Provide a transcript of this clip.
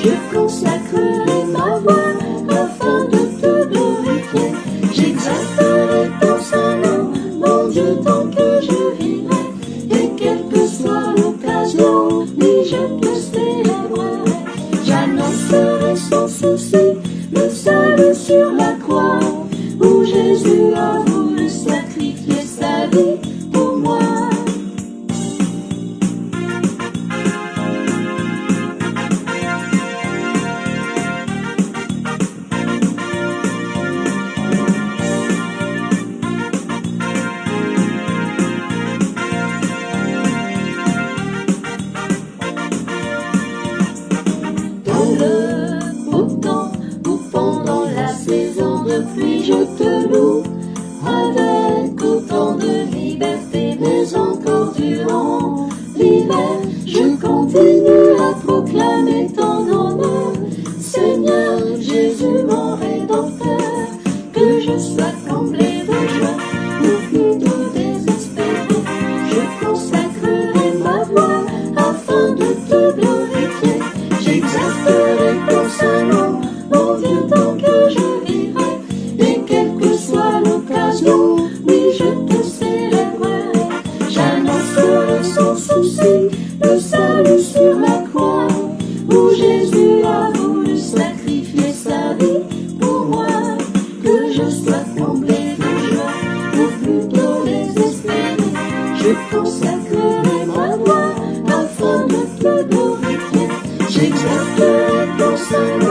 Je consacrerai ma voix afin de te glorifier. J'exalterai ton saint nom, mon Dieu, tant que je vivrai. Et quelle que soit l'occasion, oui, je te célébrerai. J'annoncerai sans souci le salut sur la croix, où Jésus a voulu sacrifier sa vie pour moi. Dans le beau temps ou pendant la saison de pluie, je te loue avec autant de liberté, mais encore durant l'hiver, je continue à proclamer ton honneur. Seigneur Jésus, mon Rédempteur, que je sois comblé de joie ou plutôt désespéré, je consacrerai ma voix afin de te glorifier. J'exalterai ton saint nom, mon Dieu, tant que je vivrai. Et quelle que soit l'occasion, oui, je te célébrerai. J'annoncerai sans souci le salut sur la croix, où Jésus a voulu sacrifier sa vie pour moi. Que je sois comblé de joie ou plutôt désespéré, je consacrerai ma voix afin de te glorifier. J'exalterai ton saint nom,